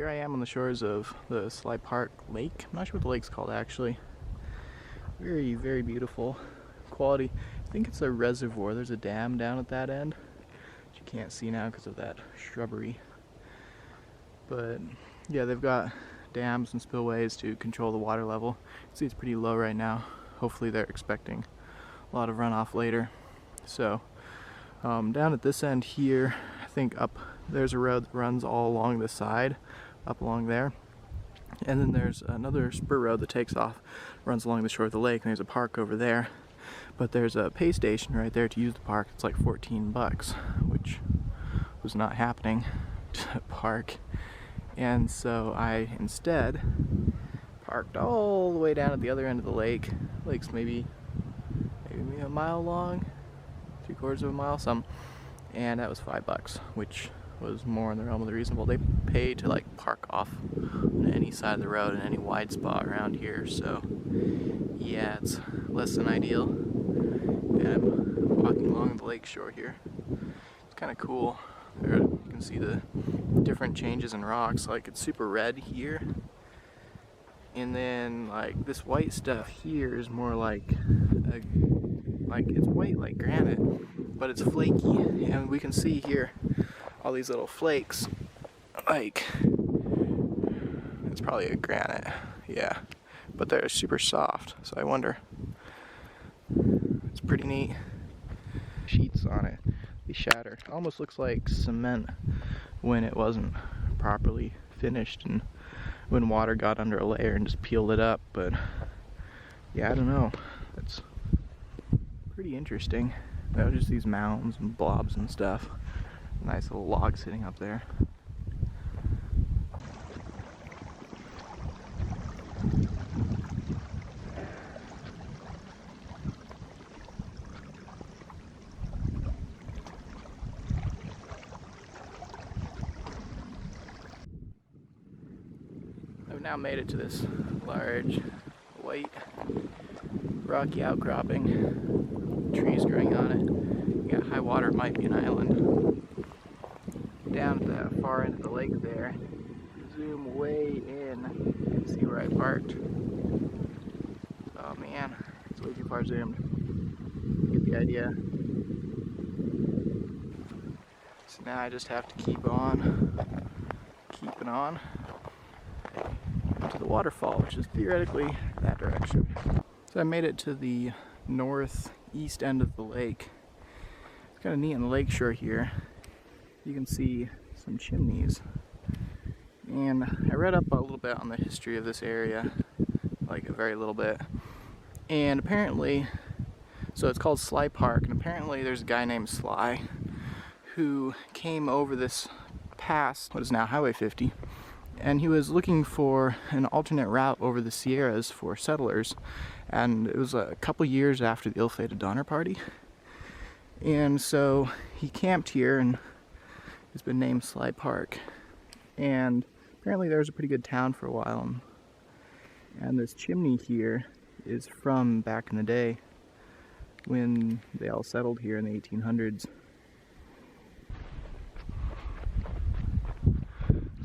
here I am on the shores of the Sly Park lake. I'm not sure what the lake's called actually. Very, very beautiful quality. I think it's a reservoir. There's a dam down at that end, which you can't see now because of that shrubbery. But yeah, they've got dams and spillways to control the water level. You can see it's pretty low right now. Hopefully they're expecting a lot of runoff later. So down at this end here, I think up there's a road that runs all along the side, up along there. And then there's another spur road that takes off, runs along the shore of the lake, and there's a park over there. But there's a pay station right there to use the park. It's like $14, which was not happening to park. And so I instead parked all the way down at the other end of the lake. The lake's maybe a mile long, 3/4 of a mile, some. And that was $5, which was more in the realm of the reasonable. They pay to like park off on any side of the road in any wide spot around here, so yeah, it's less than ideal. And I'm walking along the lake shore here. It's kind of cool. There, you can see the different changes in rocks. Like it's super red here, and then like this white stuff here is more like it's white like granite, but it's flaky, and we can see here all these little flakes. Like it's probably a granite, yeah, but they're super soft. So I wonder. It's pretty neat. Sheets on it. They shatter. It almost looks like cement when it wasn't properly finished and when water got under a layer and just peeled it up. But yeah, I don't know. It's pretty interesting. There are just these mounds and blobs and stuff. Nice little log sitting up there. I've now made it to this large, white, rocky outcropping. Trees growing on it. You got high water, it might be an island. Down at the far end of the lake there, zoom way in, you can see where I parked. Oh man, it's way too far zoomed. You get the idea. So now I just have to keep on, keeping on to the waterfall, which is theoretically that direction. So I made it to the northeast end of the lake. It's kind of neat on the lake shore here. You can see some chimneys. And I read up a little bit on the history of this area, like a very little bit. And apparently, so it's called Sly Park, and apparently there's a guy named Sly who came over this pass, what is now Highway 50, and he was looking for an alternate route over the Sierras for settlers. And it was a couple years after the ill-fated Donner Party. And so he camped here, and it's been named Sly Park. And apparently there was a pretty good town for a while. And this chimney here is from back in the day when they all settled here in the 1800s.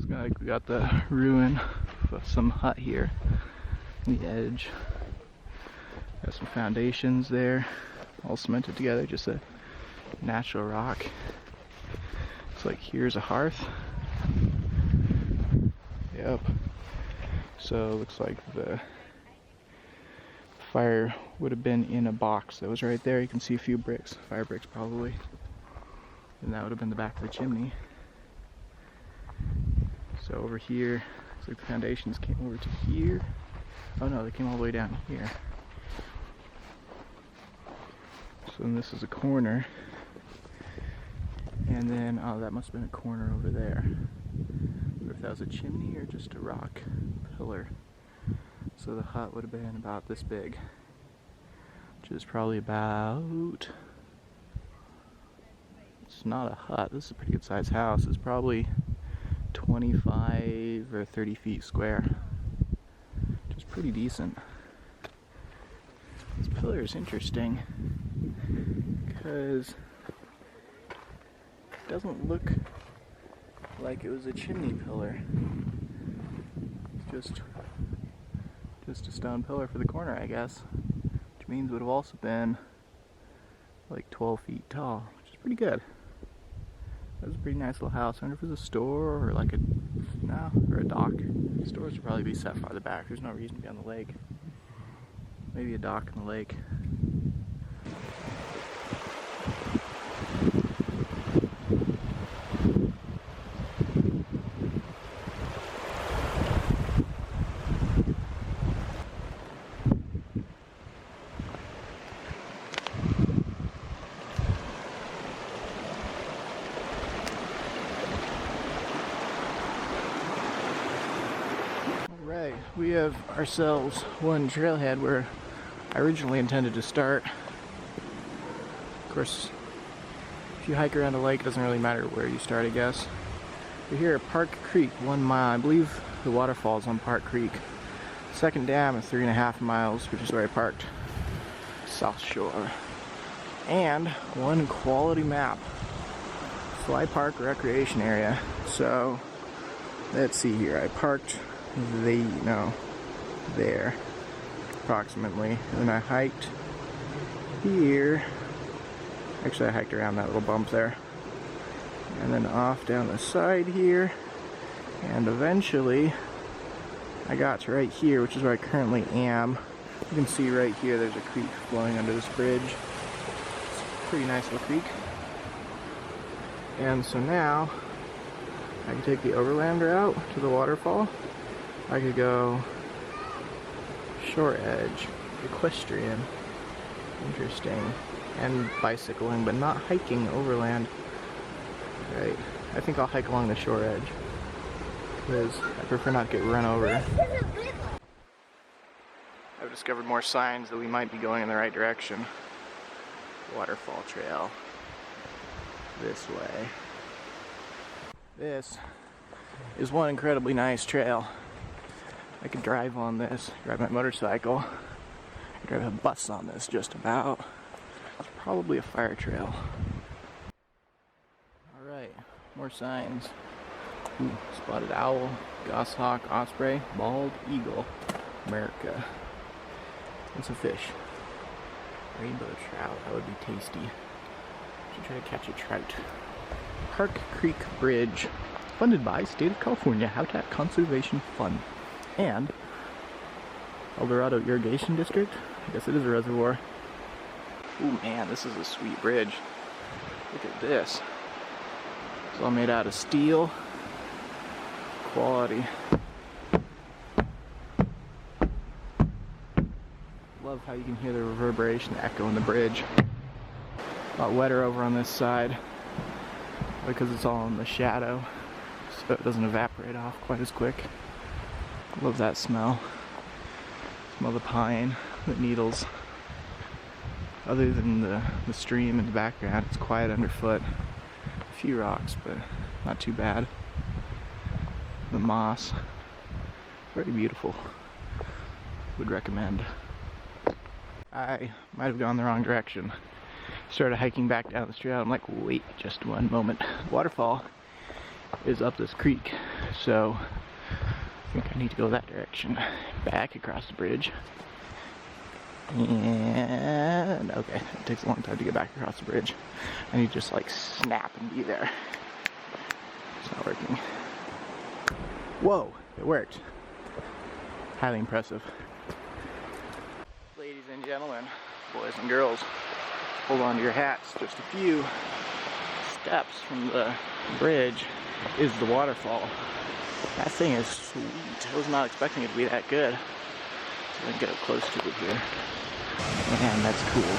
Like we got the ruin of some hut here on the edge. Got some foundations there, all cemented together, just a natural rock. Looks like here's a hearth. Yep. So it looks like the fire would have been in a box that was right there. You can see a few bricks, fire bricks probably. And that would have been the back of the chimney. So over here, looks like the foundations came over to here. Oh no, they came all the way down here. So then this is a corner. And then, oh, that must have been a corner over there. I wonder if that was a chimney or just a rock pillar. So the hut would have been about this big, which is probably about, it's not a hut, this is a pretty good sized house. It's probably 25 or 30 feet square, which is pretty decent. This pillar is interesting because it doesn't look like it was a chimney pillar. just a stone pillar for the corner, I guess. Which means it would have also been like 12 feet tall, which is pretty good. That was a pretty nice little house. I wonder if it was a store or like or a dock. Stores would probably be set farther back. There's no reason to be on the lake. Maybe a dock in the lake. Alright, we have ourselves one trailhead where I originally intended to start. Of course, if you hike around a lake, it doesn't really matter where you start, I guess. We're here at Park Creek, 1 mile. I believe the waterfall is on Park Creek. Second dam is 3.5 miles, which is where I parked. South Shore. And one quality map. Sly Park Recreation Area. So, let's see here. I parked there, approximately. And then I hiked here. Actually, I hiked around that little bump there. And then off down the side here. And eventually, I got to right here, which is where I currently am. You can see right here, there's a creek flowing under this bridge. It's a pretty nice little creek. And so now, I can take the overland route to the waterfall. I could go shore edge, equestrian, interesting, and bicycling, but not hiking overland. Right, I think I'll hike along the shore edge, because I prefer not to get run over. I've discovered more signs that we might be going in the right direction. Waterfall trail. This way. This is one incredibly nice trail. I could drive on this, drive my motorcycle. I could drive a bus on this just about. It's probably a fire trail. Alright, more signs. Ooh, spotted owl, goshawk, osprey, bald eagle, America. It's a fish. Rainbow trout, that would be tasty. Should try to catch a trout. Park Creek Bridge, funded by State of California Habitat Conservation Fund. And El Dorado Irrigation District. I guess it is a reservoir. Ooh man, this is a sweet bridge. Look at this. It's all made out of steel. Quality. Love how you can hear the reverberation echo in the bridge. A lot wetter over on this side because it's all in the shadow, so it doesn't evaporate off quite as quick. Love that smell. Smell the pine, the needles. Other than the stream in the background, it's quiet underfoot. A few rocks, but not too bad. The moss, very beautiful. Would recommend. I might have gone the wrong direction. Started hiking back down the trail. I'm like, wait, just one moment. The waterfall is up this creek, so I think I need to go that direction. Back across the bridge. And okay, it takes a long time to get back across the bridge. I need to just like snap and be there. It's not working. Whoa, it worked. Highly impressive. Ladies and gentlemen, boys and girls, hold on to your hats. Just a few steps from the bridge is the waterfall. That thing is sweet. I was not expecting it to be that good. So I can get up close to it here. Man, that's cool.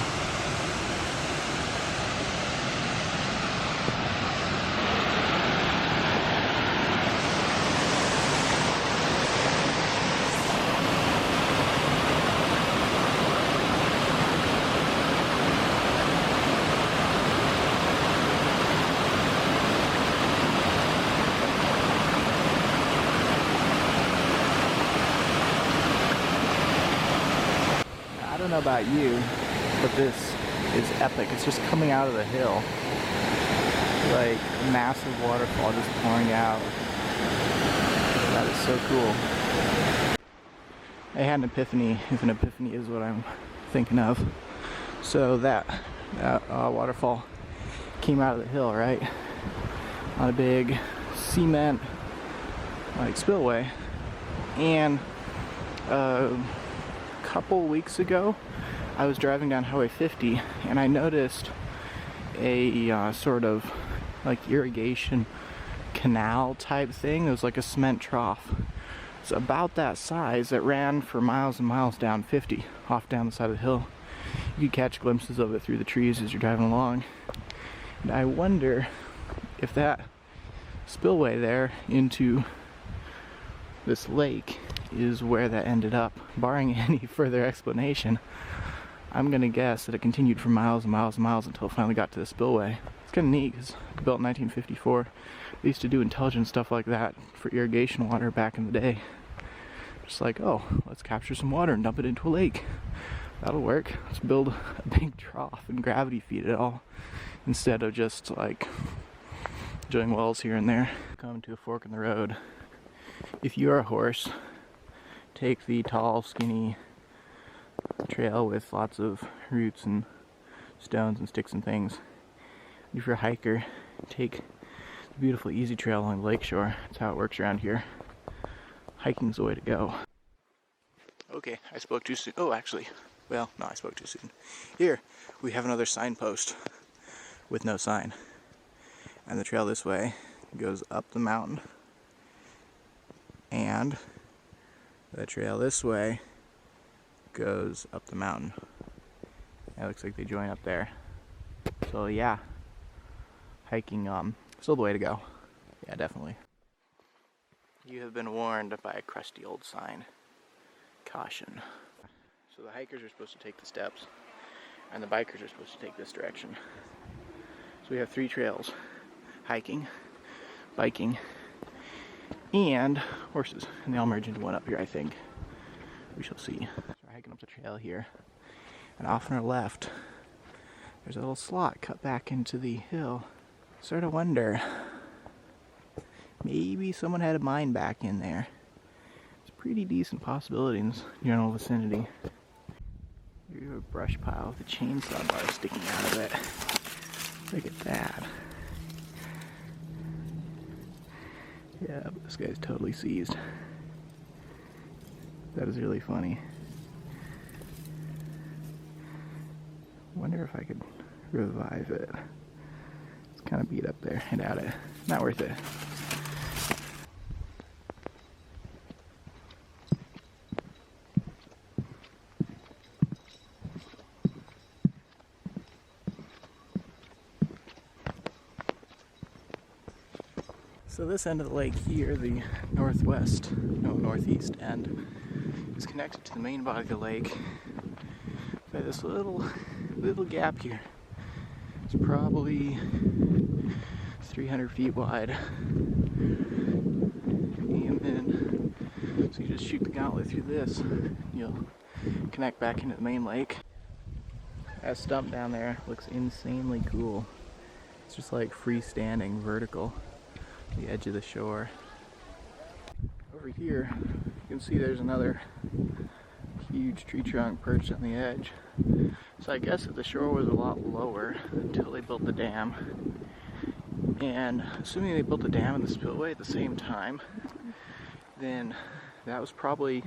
I don't know about you, but this is epic. It's just coming out of the hill. Like, massive waterfall just pouring out. That is so cool. I had an epiphany, if an epiphany is what I'm thinking of. So that waterfall came out of the hill, right? On a big cement like spillway. And a couple weeks ago, I was driving down Highway 50 and I noticed a sort of like irrigation canal type thing. It was like a cement trough. It's about that size that ran for miles and miles down 50, off down the side of the hill. You could catch glimpses of it through the trees as you're driving along. And I wonder if that spillway there into this lake is where that ended up. Barring any further explanation, I'm gonna guess that it continued for miles and miles and miles until it finally got to the spillway. It's kind of neat because built in 1954. They used to do intelligent stuff like that for irrigation water back in the day. Just like, oh, let's capture some water and dump it into a lake. That'll work. Let's build a big trough and gravity feed it all instead of just like drilling wells here and there. Come to a fork in the road. If you're a horse, take the tall, skinny trail with lots of roots and stones and sticks and things. If you're a hiker, take the beautiful easy trail along the lakeshore. That's how it works around here. Hiking's the way to go. Okay, I spoke too soon. Oh, actually, well, no, I spoke too soon. Here, we have another signpost with no sign. And the trail this way goes up the mountain. And the trail this way goes up the mountain. It looks like they join up there. So yeah, hiking still the way to go. Yeah, definitely. You have been warned by a crusty old sign. Caution. So the hikers are supposed to take the steps and the bikers are supposed to take this direction. So we have 3 trails: hiking, biking, and horses. And they all merge into one up here, I think. We shall see. So we're hiking up the trail here. And off on our left, there's a little slot cut back into the hill. Sort of wonder, maybe someone had a mine back in there. It's a pretty decent possibility in this general vicinity. Here's a brush pile with a chainsaw bar sticking out of it. Look at that. Yeah, but this guy's totally seized. That is really funny. Wonder if I could revive it. It's kind of beat up there. I doubt it. Not worth it. So this end of the lake here, the northeast end, is connected to the main body of the lake by this little gap here. It's probably 300 feet wide. And then, so you just shoot the gauntlet through this, you'll connect back into the main lake. That stump down there looks insanely cool. It's just like freestanding, vertical, the edge of the shore. Over here, you can see there's another huge tree trunk perched on the edge. So I guess that the shore was a lot lower until they built the dam. And assuming they built the dam and the spillway at the same time, then that was probably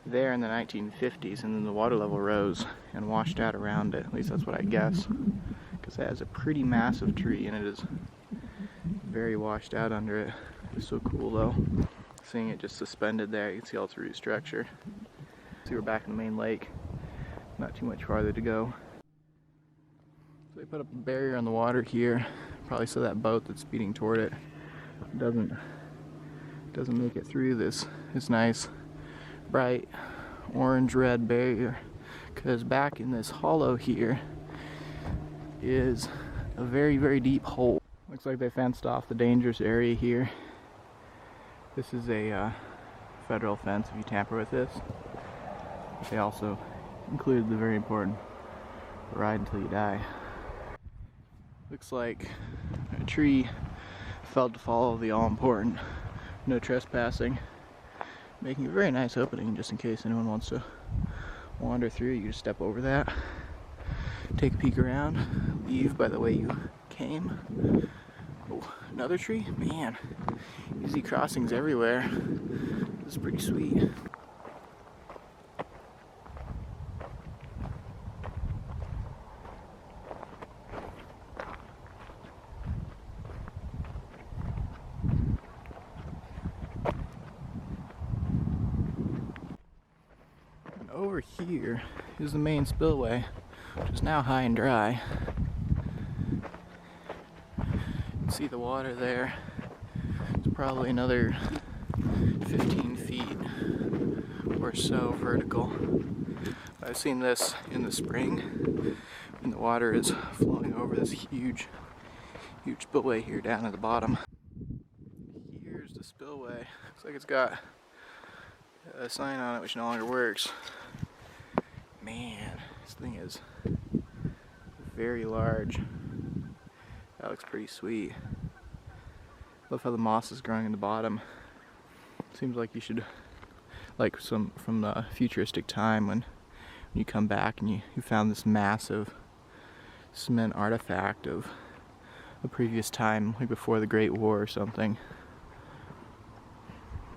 there in the 1950s, and then the water level rose and washed out around it. At least that's what I guess, because that is a pretty massive tree and it is very washed out under it. It's so cool though, seeing it just suspended there. You can see all its root structure. See, we're back in the main lake, not too much farther to go. So they put up a barrier on the water here, probably so that boat that's speeding toward it doesn't make it through this nice bright orange-red barrier, because back in this hollow here is a very, very deep hole. Looks like they fenced off the dangerous area here. This is a federal fence if you tamper with this. But they also included the very important ride until you die. Looks like a tree failed to follow the all-important no trespassing, making a very nice opening just in case anyone wants to wander through. You just step over that, take a peek around, leave by the way you came. Oh, another tree? Man, easy crossings everywhere. This is pretty sweet. And over here is the main spillway, which is now high and dry. You can see the water there. It's probably another 15 feet or so vertical. I've seen this in the spring when the water is flowing over this huge spillway here down at the bottom. Here's the spillway. Looks like it's got a sign on it which no longer works. Man, this thing is very large. That looks pretty sweet. Love how the moss is growing in the bottom. Seems like you should, like some from the futuristic time when you come back and you found this massive cement artifact of a previous time, like before the Great War or something.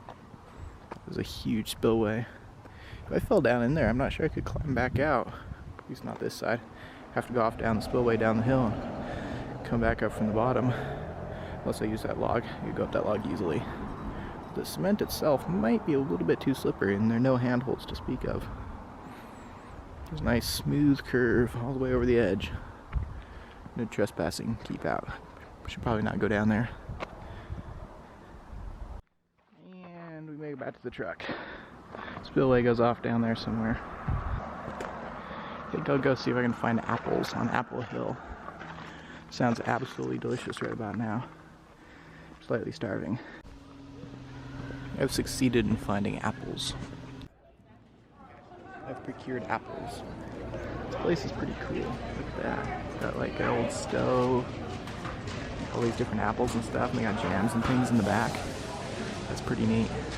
It was a huge spillway. If I fell down in there, I'm not sure I could climb back out. At least not this side. Have to go off down the spillway down the hill and come back up from the bottom. Unless I use that log, you go up that log easily. The cement itself might be a little bit too slippery, and there are no handholds to speak of. There's a nice smooth curve all the way over the edge. No trespassing, keep out. Should probably not go down there. And we make it back to the truck. Spillway goes off down there somewhere. I think I'll go see if I can find apples on Apple Hill. Sounds absolutely delicious right about now. Slightly starving. I've succeeded in finding apples. I've procured apples. This place is pretty cool. Look at that. It's got like an old stove, all these different apples and stuff, and they got jams and things in the back. That's pretty neat.